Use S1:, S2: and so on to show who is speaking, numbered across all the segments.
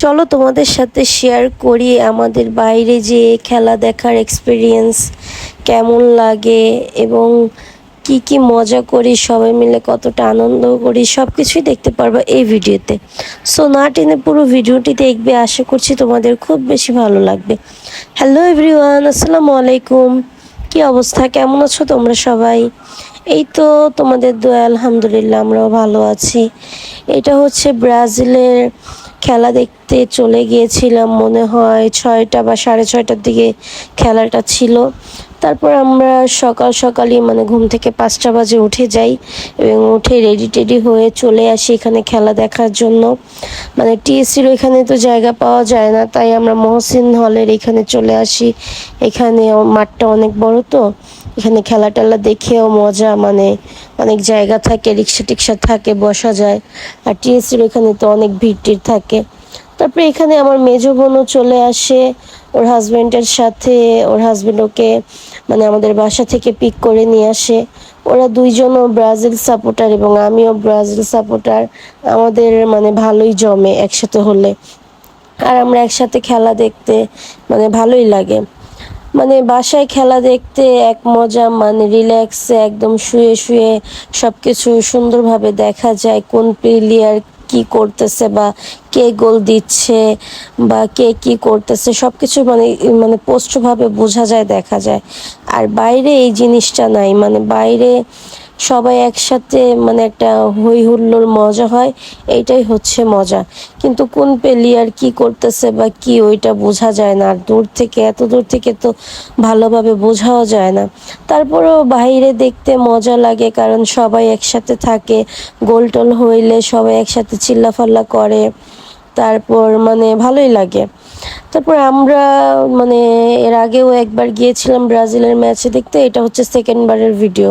S1: চলো তোমাদের সাথে শেয়ার করি আমাদের বাইরে যে খেলা দেখার এক্সপিরিয়েন্স কেমন লাগে এবং কি কি মজা করি, সবাই মিলে কতটা আনন্দ করি, সব কিছুই দেখতে পারবো এই ভিডিওতে। সো না টেনে পুরো ভিডিওটি দেখবে, আশা করছি তোমাদের খুব বেশি ভালো লাগবে। হ্যালো এভরিওয়ান, আসসালামু আলাইকুম। কি অবস্থা, কেমন আছো তোমরা সবাই? এই তো তোমাদের দোয়া, আলহামদুলিল্লাহ আমরাও ভালো আছি। এটা হচ্ছে ব্রাজিলের খেলা দেখতে চলে গিয়েছিলাম, মনে হয় 6টা বা 6:30টার দিকে খেলাটা ছিল। তারপর আমরা সকাল সকালই ঘুম থেকে 5টা বাজে উঠে যাই এবং উঠে রেডি টেডি হয়ে চলে আসি এখানে খেলা দেখার জন্য। টিএসসির ওইখানে তো জায়গা পাওয়া যায় না, তাই আমরা মহসিন হলের এখানে চলে আসি। এখানে মাঠটা অনেক বড়, তো এখানে খেলা টেলা দেখেও মজা, অনেক জায়গা থাকে, রিক্সা টিক্সা থাকে, বসা যায়। আর টিএসসির এখানে তো অনেক ভিড় টিড় থাকে। তারপরে এখানে আমার মেজো বোনও চলে আসে ওর হাজব্যান্ডের সাথে। ওর হাজব্যান্ড ওকে আমাদের বাসা থেকে পিক করে নিয়ে আসে। ওরা দুইজনও ব্রাজিল সাপোর্টার এবং আমিও ব্রাজিল সাপোর্টার। আমাদের ভালোই জমে একসাথে হলে, আর আমরা একসাথে খেলা দেখতে ভালোই লাগে। বাসায় খেলা দেখতে এক মজা, রিল্যাক্সে একদম শুয়ে শুয়ে সব কিছু সুন্দরভাবে দেখা যায়, কোন প্লেয়ার কি করতেছে বা কে গোল দিচ্ছে বা কে কি করতেছে সব কিছু স্পষ্টভাবে বোঝা যায়, দেখা যায়। আর বাইরে এই জিনিসটা নাই, বাইরে সবাই একসাথে একটা হই হুল্লোড় মজা হয়, এইটাই হচ্ছে মজা। কিন্তু কোন প্লেয়ার কি করতেছে বা কি, ওইটা বোঝা যায় না। আর দূর থেকে, এত দূর থেকে তো ভালোভাবে বোঝাও যায় না। তারপরেও বাইরে দেখতে মজা লাগে, কারণ সবাই একসাথে থাকে। গোল টোল হইলে সবাই একসাথে চিল্লাফাল্লা করে, তারপর ভালোই লাগে। তারপর আমরা এর আগেও একবার গিয়েছিলাম ব্রাজিলের ম্যাচ দেখতে, এটা হচ্ছে সেকেন্ডবারের ভিডিও।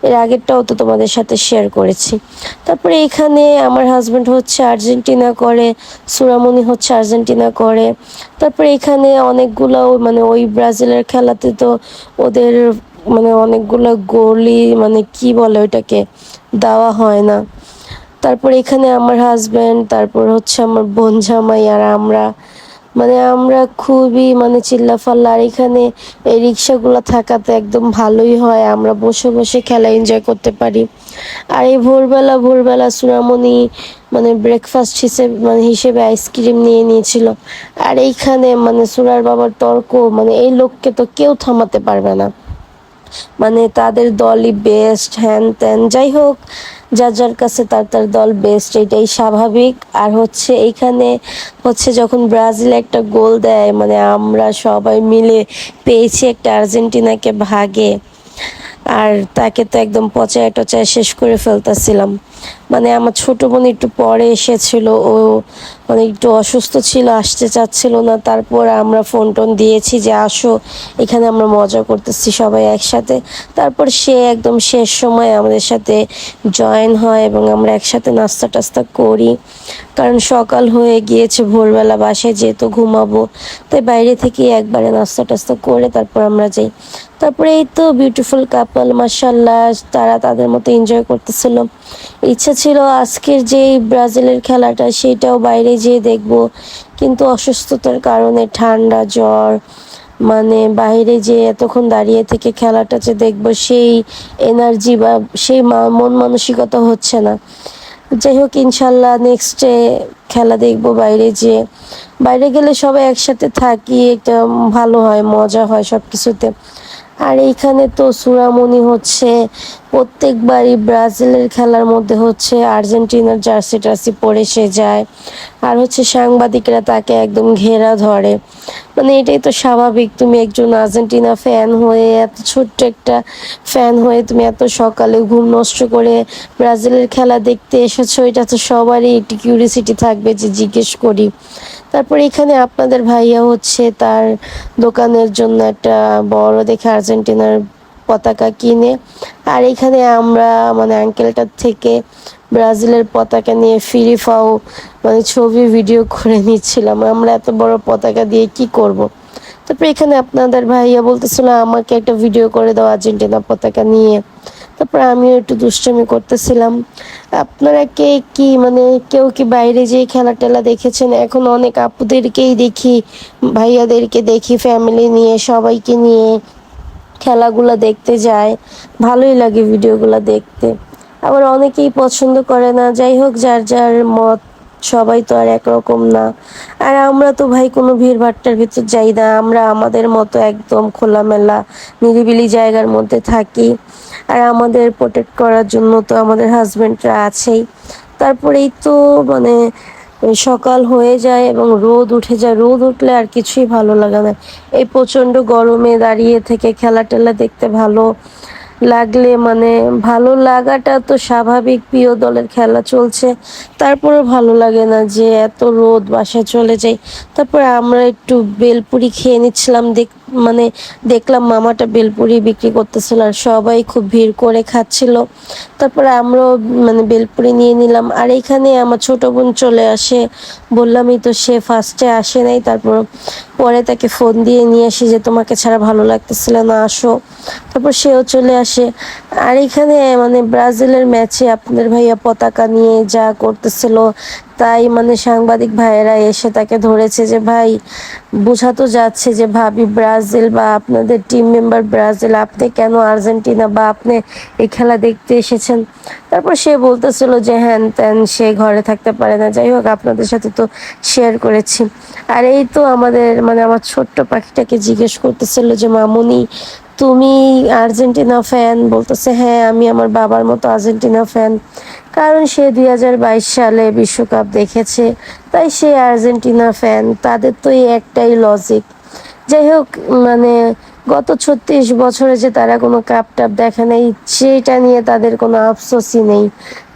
S1: এর আগেরটাও তো তোমাদের সাথে শেয়ার করেছি। তারপরে এখানে আমার হাজব্যান্ড হচ্ছে আর্জেন্টিনা করে, সুরামনি হচ্ছে আর্জেন্টিনা করে। তারপরে এখানে অনেকগুলো ওই ব্রাজিলের খেলাতে তো ওদের অনেকগুলো গোলই কি বলে ওইটাকে, দেওয়া হয় না। তারপর এখানে আমার হাজব্যান্ড, তারপর হচ্ছে আমার বোন জামাই আর আমরা খুবই চিল্লাফাল্লা। আর এখানে এই রিক্সাগুলো থাকাতে একদম ভালোই হয়, আমরা বসে বসে খেলা এনজয় করতে পারি। আর এই ভোরবেলা ভোরবেলা সুরামনি ব্রেকফাস্ট হিসেবে হিসেবে আইসক্রিম নিয়ে নিয়েছিল। আর এইখানে সুরার বাবার তর্ক, এই লোককে তো কেউ থামাতে পারবে না, তাদের দলই বেস্ট, হ্যান ত্যান, যাই হোক, যার যার কাছে তার তার দল বেস্ট, এটাই স্বাভাবিক। আর হচ্ছে এইখানে হচ্ছে যখন ব্রাজিল একটা গোল দেয়, আমরা সবাই মিলে পেয়েছি একটা আর্জেন্টিনাকে ভাগে, আর তাকে তো একদম পচায় টচায় শেষ করে ফেলতেছিলাম। আমার ছোট বোন একটু পরে এসেছিল, ও একটু অসুস্থ ছিল, আসতে চাচ্ছিল না। তারপর আমরা ফোন টোন দিয়েছি যে আসো, এখানে আমরা মজা করতেছি সবাই একসাথে। তারপর সে একদম শেষ সময় আমাদের সাথে জয়েন হয় এবং আমরা একসাথে নাস্তা টাস্তা করি, কারণ সকাল হয়ে গিয়েছে, ভোরবেলা বাসায় যেহেতু ঘুমাবো, তাই বাইরে থেকে একবারে নাস্তা টাস্তা করে তারপর আমরা যাই। তারপরে এই তো বিউটিফুল কাপল, মাশাআল্লাহ, তারা তাদের মতো এনজয় করতেছিল। ইচ্ছা ছিল আজকের যে ব্রাজিলের খেলাটা সেটাও বাইরে যেয়ে দেখব, কিন্তু অসুস্থতার কারণে, ঠান্ডা জ্বর, বাইরে যে এতক্ষণ দাঁড়িয়ে থেকে খেলাটা যে দেখবো, সেই এনার্জি বা সেই মন মানসিকতা হচ্ছে না। যাই হোক, ইনশাল্লাহ নেক্সটে খেলা দেখবো বাইরে যেয়ে। বাইরে গেলে সবাই একসাথে থাকি, একটা ভালো হয়, মজা হয় সব কিছুতে। আর এইখানে তো সুরামনি হচ্ছে প্রত্যেকবারই ব্রাজিলের খেলার মধ্যে হচ্ছে আর্জেন্টিনার জার্সি টার্সি পরে সে যায়, আর হচ্ছে সাংবাদিকরা তাকে একদম ঘেরা ধরে। এটাই তো স্বাভাবিক, তুমি একজন আর্জেন্টিনা ফ্যান হয়ে, এত ছোট্ট একটা ফ্যান হয়ে তুমি এত সকালে ঘুম নষ্ট করে ব্রাজিলের খেলা দেখতে এসেছো, এটা তো সবারই একটু কিউরিয়াসিটি থাকবে যে জিজ্ঞেস করি। তারপর এখানে আপনাদের ভাইয়া হচ্ছে তার দোকানের জন্য একটা বড় দেখে আর্জেন্টিনার পতাকা কিনে, আর এখানে আমরা আঙ্কেলটার থেকে ব্রাজিলের পতাকা নিয়ে ফ্রি ফাও ছবি ভিডিও করে নিচ্ছিলাম। আমরা এত বড় পতাকা দিয়ে কি করব। তারপর এখানে আপনাদের ভাইয়া বলতেছিল আমাকে একটা ভিডিও করে দাও আর্জেন্টিনা পতাকা নিয়ে। তারপর আমিও একটু দুষ্টামি করতেছিলাম। আপনারা কে কি মানে কেউ কি বাইরে যেয়ে খেলা টেলা দেখেছেন? এখন অনেক আপুদেরকেই দেখি, ভাইয়াদেরকে দেখি ফ্যামিলি নিয়ে সবাইকে নিয়ে খেলাগুলা দেখতে যায়। ভালোই লাগে ভিডিওগুলা দেখতে। আবার অনেকেই পছন্দ করে না। যাই হোক, যার যার মত, সবাই তো আর একরকম না। আর আমরা তো ভাই কোনো ভিড়ভাট্টার ভিতর যাই না। আমরা আমাদের মতো একদম খোলামেলা নিরিবিলি জায়গার মধ্যে থাকি। আর আমাদের প্রোটেক্ট করার জন্য তো আমাদের হাজবেন্ডরা আছেই। তারপরেই তো মানে সকাল হয়ে যায় এবং রোদ উঠে যায়। রোদ উঠলে আর কিছুই ভালো লাগে না। এই প্রচণ্ড গরমে দাঁড়িয়ে থেকে খেলা টেলা দেখতে ভালো লাগলে মানে ভালো লাগাটা তো স্বাভাবিক, প্রিয় দলের খেলা চলছে, তারপরেও ভালো লাগে না যে এত রোদ, বাসায় চলে যাই। তারপরে আমরা একটু বেলপুরি খেয়ে নিচ্ছিলাম, মানে দেখলাম মামাটা বেলপুরি বিক্রি করতেছিল আর সবাই খুব ভিড় করে খাচ্ছিল। তারপরে আমরাও মানে বেলপুরি নিয়ে নিলাম। আর এখানে আমার ছোট বোন চলে আসে, বললামই তো, সে ফার্স্টে আসে নাই, তারপর পরে তাকে ফোন দিয়ে নিয়ে আসি যে তোমাকে ছাড়া ভালো লাগতেছিল না, আসো। তারপর সেও চলে আসে। আর এখানে মানে ব্রাজিলের ম্যাচে আপনাদের ভাইয়া পতাকা নিয়ে যা করতেছিল, তাই মানে সাংবাদিক ভাইয়েরা এসে তাকে ধরেছে যে ভাই, বোঝা তো যাচ্ছে যে ভাবি ব্রাজিল বা আপনাদের টিম মেম্বার ব্রাজিল, আপনি কেন আর্জেন্টিনা বা আপনি এই খেলা দেখতে এসেছেন? তারপর সে বলতেছিল যে হ্যান ত্যান, সে ঘরে থাকতে পারে না। যাই হোক, আপনাদের সাথে তো শেয়ার করেছি। আর এই তো আমাদের মানে আমার ছোট্ট পাখিটাকে জিজ্ঞেস করতেছিল যে মামুনি, তুমি আর্জেন্টিনা ফ্যান? বলতেছে হ্যাঁ, আমি আমার বাবার মতো আর্জেন্টিনা ফ্যান। কারণ সে 2022 সালে বিশ্বকাপ দেখেছে, তাই সে আর্জেন্টিনা ফ্যান। তাদের তো এই একটাই লজিক। যাই হোক, মানে গত 36 বছরে যে তারা কোনো কাপ টাপ দেখে নাই, সেটা নিয়ে তাদের কোনো আফসোসই নেই।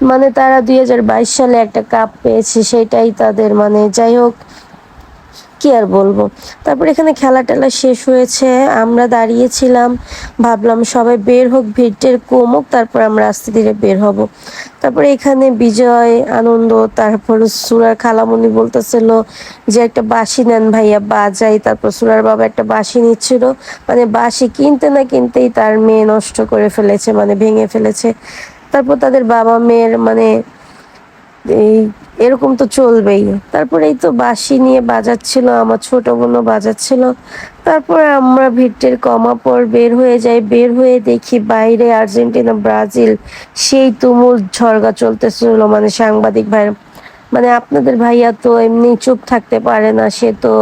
S1: মানে তারা 2022 সালে একটা কাপ পেয়েছে, সেটাই তাদের মানে। যাই হোক, কি আর বলবো। তারপর এখানে খেলা টেলা শেষ হয়েছে, আমরা দাঁড়িয়েছিলাম, ভাবলাম সবাই বের হোক, ভিড় কমুক, তারপর আমরা আস্তে ধীরে বের হব। তারপরে এখানে বিজয় আনন্দ, তারপর সুরার খালামণি বলতেছিল যে একটা বাঁশি নেন ভাইয়া, বাজাই। তারপর সুরার বাবা একটা বাঁশি নিচ্ছিল, মানে বাঁশি কিনতে না কিনতেই তার মেয়ে নষ্ট করে ফেলেছে, মানে ভেঙে ফেলেছে। তারপর তাদের বাবা মেয়ের মানে এই এরকম তো চলবেই। তারপরে এই তো বাঁশি নিয়ে বাজাচ্ছিল, আমার ছোট বোনও বাজাচ্ছিল। তারপরে আমরা ভিড় কমা পর বের হয়ে যাই। বের হয়ে দেখি বাইরে আর্জেন্টিনা ব্রাজিল সেই তুমুল ঝড়গা চলতেছিল। মানে সাংবাদিক ভাই, মানে আপনাদের ভাইয়া তো এমনি চুপ থাকতে পারে না, সে তো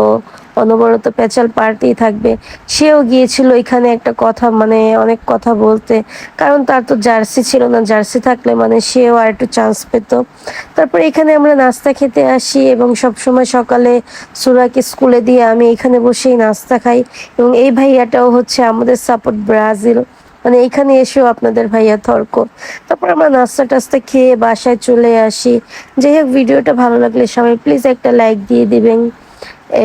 S1: অনবরত পেঁচাল পারতেই থাকবে। সেও গিয়েছিল এখানে একটা কথা মানে অনেক কথা বলতে, কারণ তার তো জার্সি ছিল না। জার্সি থাকলে মানে সেও আর একটু চান্স পেত। তারপর এখানে আমরা নাস্তা খেতে আসি এবং সব সময় সকালে সুরাকে স্কুলে দিয়ে আমি এখানে বসেই নাস্তা খাই। এবং এই ভাইয়াটাও হচ্ছে আমাদের সাপোর্ট ব্রাজিল, মানে এখানে এসেও আপনাদের ভাইয়া তর্ক। তারপর আমরা নাস্তা টাস্তা খেয়ে বাসায় চলে আসি। যাই হোক, ভিডিওটা ভালো লাগলে সবাই প্লিজ একটা লাইক দিয়ে দিবেন।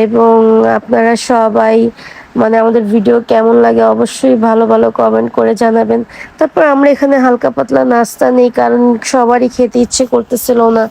S1: এবং আপনারা সবাই মানে আমাদের ভিডিও কেমন লাগে অবশ্যই ভালো ভালো কমেন্ট করে জানাবেন। তারপর আমরা এখানে হালকা পাতলা নাস্তা নেই, কারণ সবারই খেতে ইচ্ছে করতেছিল না।